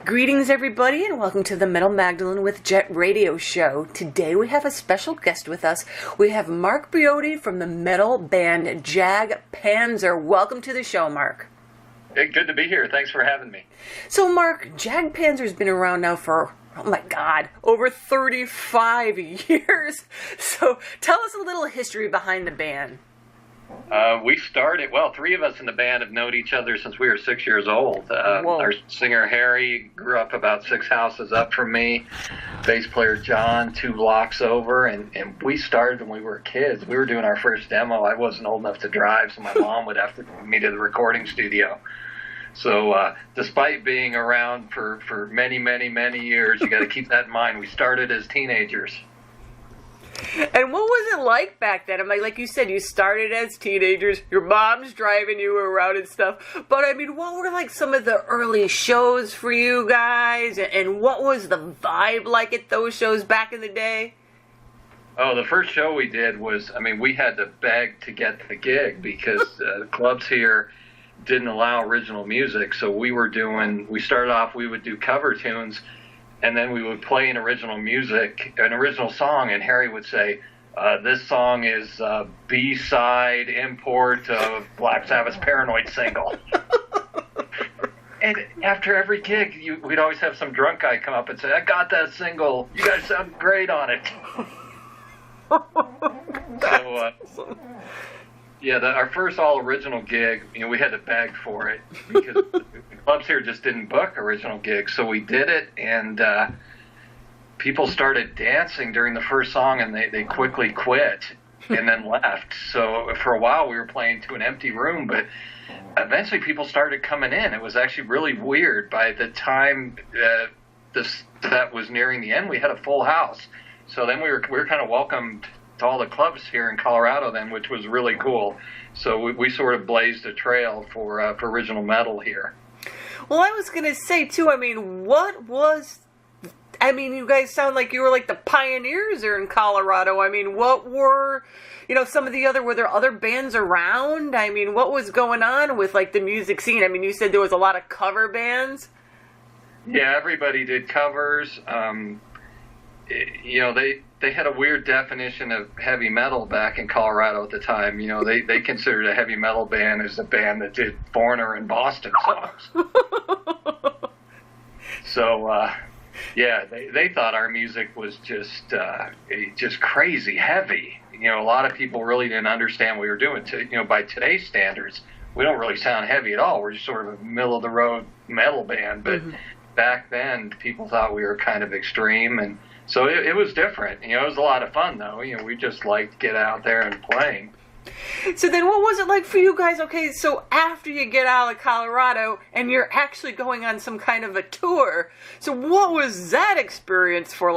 Greetings, everybody, and welcome to the Metal Magdalene with Jet radio show. Today we have a special guest with us. We have Mark Briody from the metal band Jag Panzer. Welcome to the show, Mark. Hey, good to be here. Thanks for having me. So, Mark, Jag Panzer's been around now for, oh my God, over 35 years. So, tell us a little history behind the band. We started, three of us in the band have known each other since we were 6 years old. Our singer Harry grew up about 6 houses up from me. Bass player John, 2 blocks over, and we started when we were kids. We were doing our first demo. I wasn't old enough to drive, so my mom would have to take me to the recording studio. So despite being around for many, many, many years, you got to keep that in mind. We started as teenagers. And what was it like back then? I mean, like you said, you started as teenagers, your mom's driving you around and stuff. But I mean, what were like some of the early shows for you guys? And what was the vibe like at those shows back in the day? Oh, the first show we did was, we had to beg to get the gig because clubs here didn't allow original music. So we started off, we would do cover tunes. And then we would play an original song, and Harry would say, this song is B-side import of Black Sabbath's Paranoid single. And after every gig, we'd always have some drunk guy come up and say, I got that single. You guys sound great on it. Our first all-original gig, we had to beg for it because the clubs here just didn't book original gigs. So we did it, and people started dancing during the first song, and they quickly quit and then left. So for a while, we were playing to an empty room, but eventually people started coming in. It was actually really weird. By the time that was nearing the end, we had a full house. So then we were kind of welcomed to all the clubs here in Colorado then, which was really cool. So we sort of blazed a trail for original metal here. Well, I was going to say, too, you guys sound like you were like the pioneers there in Colorado. What were, some of were there other bands around? What was going on with like the music scene? You said there was a lot of cover bands. Yeah, everybody did covers. They had a weird definition of heavy metal back in Colorado at the time. They considered a heavy metal band as a band that did Foreigner and Boston songs. So, they thought our music was just crazy heavy. A lot of people really didn't understand what we were doing. By today's standards, we don't really sound heavy at all. We're just sort of a middle-of-the-road metal band. But back then, people thought we were kind of extreme, and so it was different. It was a lot of fun, though. We just liked get out there and playing. So then what was it like for you guys? Okay, so after you get out of Colorado and you're actually going on some kind of a tour, so what was that experience for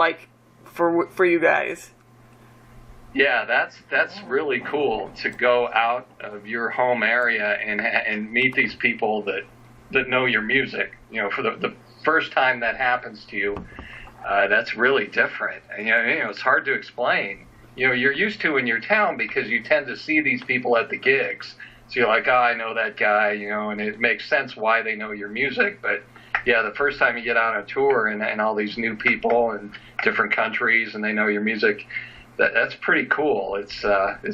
you guys? Yeah, that's really cool to go out of your home area and meet these people that know your music. For the first time that happens to you, that's really different. And, it's hard to explain. You're used to in your town because you tend to see these people at the gigs. So you're like, I know that guy, and it makes sense why they know your music. But, the first time you get on a tour and all these new people in different countries and they know your music, that's pretty cool. It's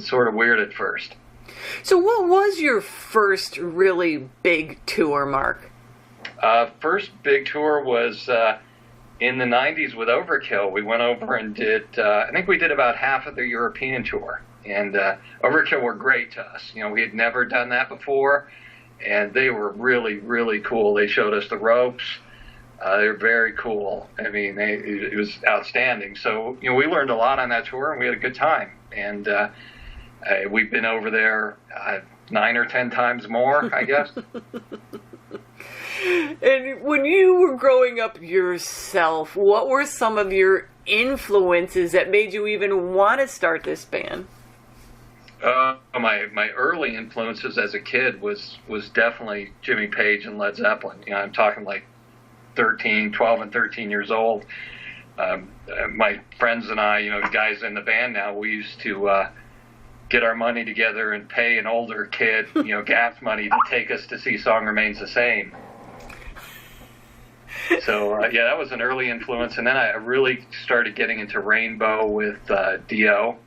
sort of weird at first. So what was your first really big tour, Mark? First big tour was in the 90s with Overkill. We went over and did, I think we did about half of the European tour. And Overkill were great to us. We had never done that before, and they were really, really cool. They showed us the ropes. They were very cool. It was outstanding. So, we learned a lot on that tour, and we had a good time. And we've been over there 9 or 10 times more, I guess. And when you were growing up yourself, what were some of your influences that made you even want to start this band? My early influences as a kid was definitely Jimmy Page and Led Zeppelin. I'm talking like 12 and 13 years old. My friends and I, the guys in the band now, we used to get our money together and pay an older kid, gas money to take us to see Song Remains the Same. So yeah, that was an early influence, and then I really started getting into Rainbow with Dio,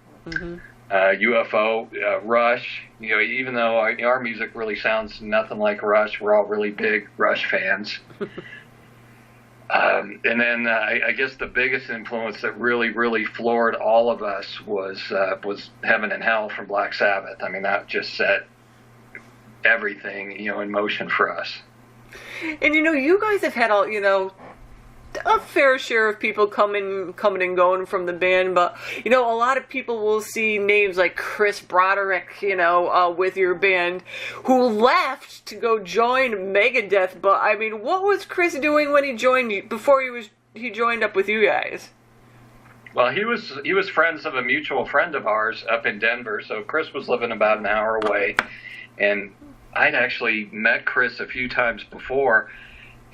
UFO, Rush. Even though our music really sounds nothing like Rush, we're all really big Rush fans. And then I guess the biggest influence that really floored all of us was Heaven and Hell from Black Sabbath. I mean, that just set everything in motion for us. And you guys have had a fair share of people coming and going from the band, but a lot of people will see names like Chris Broderick, with your band, who left to go join Megadeth. But I mean, what was Chris doing when he joined you before he joined up with you guys? Well, he was friends of a mutual friend of ours up in Denver, so Chris was living about an hour away, and I'd actually met Chris a few times before.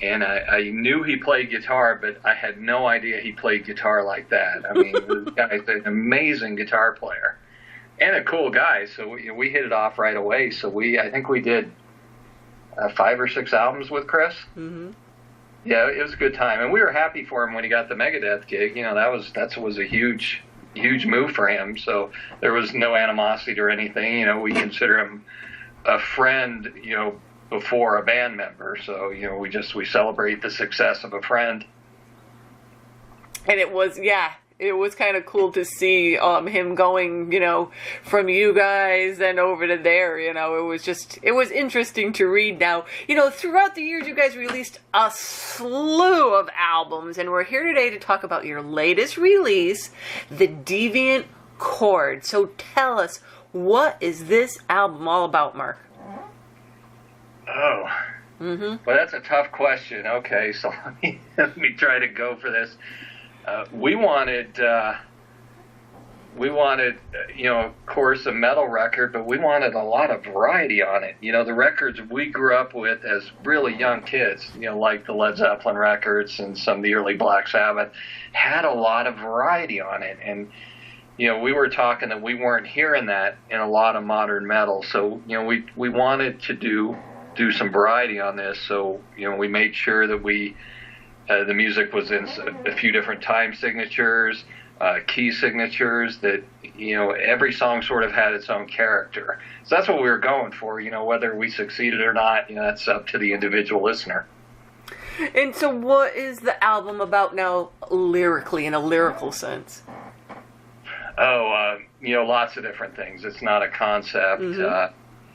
And I knew he played guitar, but I had no idea he played guitar like that. I mean, this guy's an amazing guitar player and a cool guy. So we hit it off right away. So I think we did 5 or 6 albums with Chris. Mm-hmm. Yeah, it was a good time, and we were happy for him when he got the Megadeth gig. That was a huge move for him. So there was no animosity or anything. We consider him a friend. Before a band member, so we celebrate the success of a friend. And it was kind of cool to see him going from you guys and over to there. It was interesting to read. Now throughout the years you guys released a slew of albums, and we're here today to talk about your latest release, The Deviant Chord. So tell us, what is this album all about, Mark? Oh, well, that's a tough question. Okay, so let me try to go for this. We wanted, of course, a metal record, but we wanted a lot of variety on it. The records we grew up with as really young kids, like the Led Zeppelin records and some of the early Black Sabbath, had a lot of variety on it, and we were talking that we weren't hearing that in a lot of modern metal. So we wanted to do some variety on this, so we made sure that the music was in a few different time signatures, key signatures, that every song sort of had its own character. So that's what we were going for. Whether we succeeded or not, that's up to the individual listener. And so what is the album about now, lyrically, in a lyrical sense? Lots of different things. It's not a concept.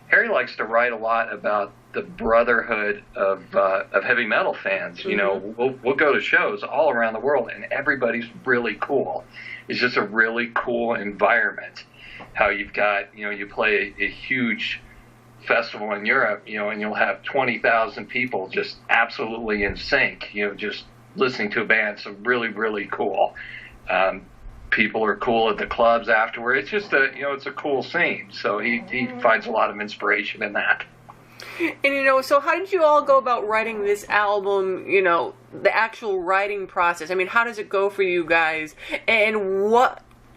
Harry likes to write a lot about the brotherhood of heavy metal fans. We'll go to shows all around the world, and everybody's really cool. It's just a really cool environment. How you've got, you play a huge festival in Europe, and you'll have 20,000 people just absolutely in sync, just listening to a band. So really cool. People are cool at the clubs afterward. It's just it's a cool scene. So he finds a lot of inspiration in that. And so how did you all go about writing this album, the actual writing process? I mean, how does it go for you guys? And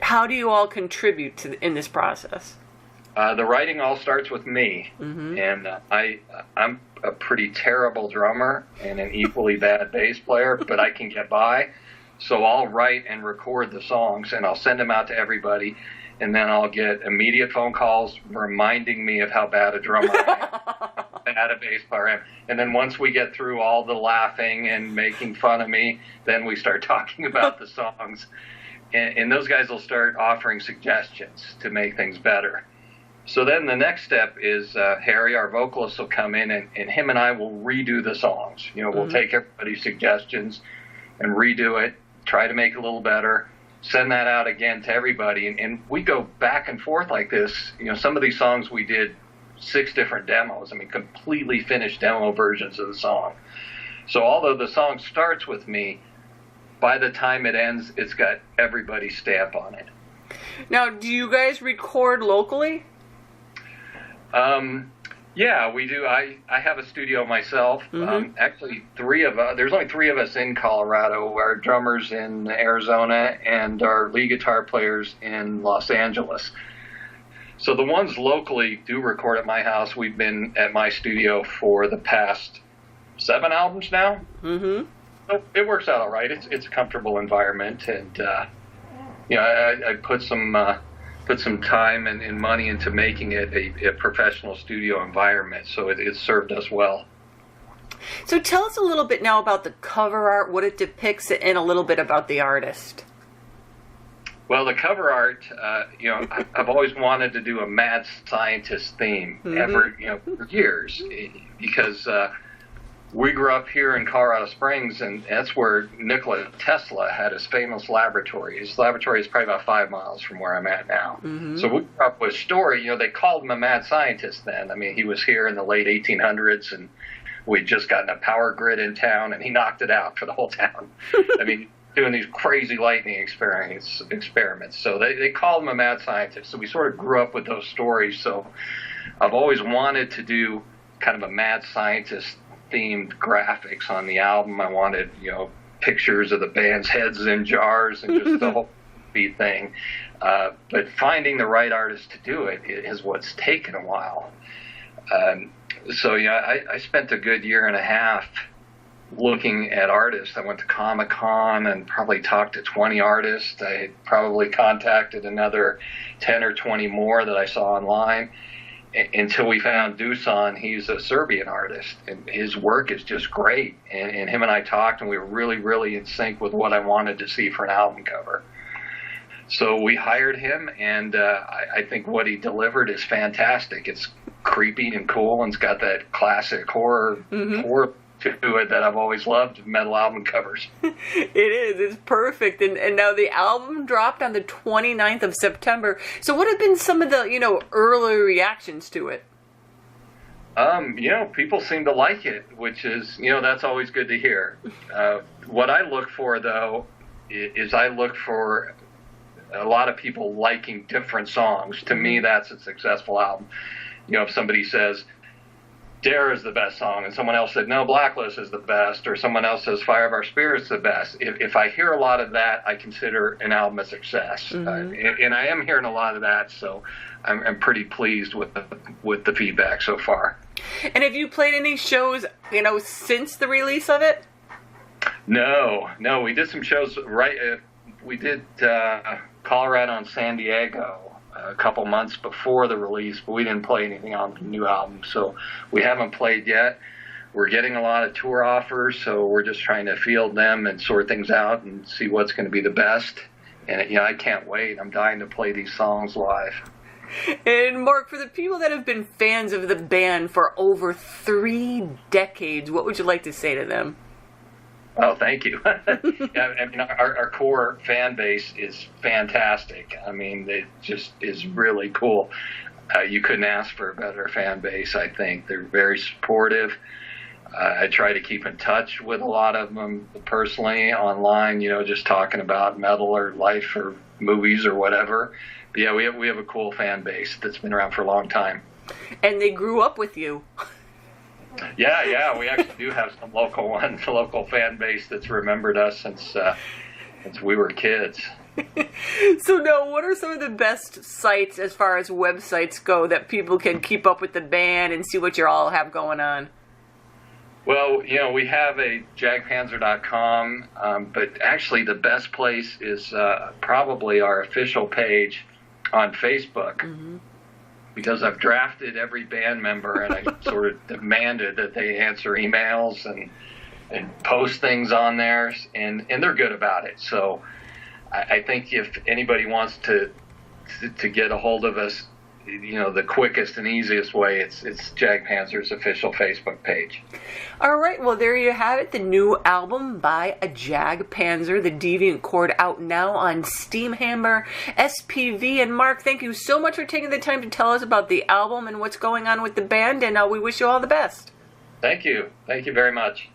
how do you all contribute in this process? The writing all starts with me. And I'm a pretty terrible drummer and an equally bad bass player, but I can get by. So I'll write and record the songs, and I'll send them out to everybody, and then I'll get immediate phone calls reminding me of how bad a drummer I am, bad a bass player I am. And then once we get through all the laughing and making fun of me, then we start talking about the songs. And those guys will start offering suggestions to make things better. So then the next step is Harry, our vocalist, will come in, and him and I will redo the songs. We'll take everybody's suggestions and redo it, try to make it a little better, send that out again to everybody. And we go back and forth like this. Some of these songs we did 6 different demos. I mean, completely finished demo versions of the song. So although the song starts with me, by the time it ends, it's got everybody's stamp on it. Now, do you guys record locally? Yeah, we do. I have a studio myself. Actually, there's only 3 of us in Colorado. Our drummers in Arizona and our lead guitar players in Los Angeles. So the ones locally do record at my house. We've been at my studio for the past 7 albums now. it works out all right. It's a comfortable environment, and I put some time and money into making it a professional studio environment, so it served us well. So tell us a little bit now about the cover art, what it depicts, and a little bit about the artist. Well, the cover art, I've always wanted to do a mad scientist theme for years, because we grew up here in Colorado Springs, and that's where Nikola Tesla had his famous laboratory. His laboratory is probably about 5 miles from where I'm at now. So we grew up with a story. They called him a mad scientist then. I mean, he was here in the late 1800s, and we'd just gotten a power grid in town, and he knocked it out for the whole town. I mean, doing these crazy lightning experiments. So they called him a mad scientist. So we sort of grew up with those stories. So I've always wanted to do kind of a mad scientist themed graphics on the album. I wanted, pictures of the band's heads in jars and just the whole thing. But finding the right artist to do it is what's taken a while. So I spent a good year and a half looking at artists. I went to Comic-Con and probably talked to 20 artists. I probably contacted another 10 or 20 more that I saw online until we found Dusan. He's a Serbian artist, and his work is just great. And him and I talked, and we were really, really in sync with what I wanted to see for an album cover. So we hired him, and I think what he delivered is fantastic. It's creepy and cool, and it's got that classic horror to it that I've always loved, metal album covers. It is. It's perfect. And now the album dropped on the 29th of September. So what have been some of the, early reactions to it? People seem to like it, which is, that's always good to hear. What I look for, though, is I look for a lot of people liking different songs. To me, that's a successful album. If somebody says, Dare is the best song, and someone else said, no, Blacklist is the best, or someone else says, Fire of Our Spirit's the best. If I hear a lot of that, I consider an album a success. And I am hearing a lot of that, so I'm pretty pleased with the feedback so far. And have you played any shows, since the release of it? No, we did some shows, we did Colorado and San Diego a couple months before the release, but we didn't play anything on the new album, so we haven't played yet. We're getting a lot of tour offers, so we're just trying to field them and sort things out and see what's going to be the best. And I can't wait. I'm dying to play these songs live. And Mark, for the people that have been fans of the band for over 3 decades, what would you like to say to them? Oh, thank you. Our core fan base is fantastic. I mean, it just is really cool. You couldn't ask for a better fan base, I think. They're very supportive. I try to keep in touch with a lot of them personally online, just talking about metal or life or movies or whatever. But yeah, we have a cool fan base that's been around for a long time. And they grew up with you. Yeah, we actually do have some local fan base that's remembered us since we were kids. So now, what are some of the best sites as far as websites go that people can keep up with the band and see what you all have going on? Well, we have a jagpanzer.com, but actually the best place is probably our official page on Facebook. Because I've drafted every band member, and I sort of demanded that they answer emails and post things on there, and they're good about it. So I think if anybody wants to get a hold of us, the quickest and easiest way, it's Jag Panzer's official Facebook page. All right, well, there you have it, the new album by Jag Panzer, The Deviant Chord, out now on Steamhammer, SPV. And Mark, thank you so much for taking the time to tell us about the album and what's going on with the band, and we wish you all the best. Thank you very much.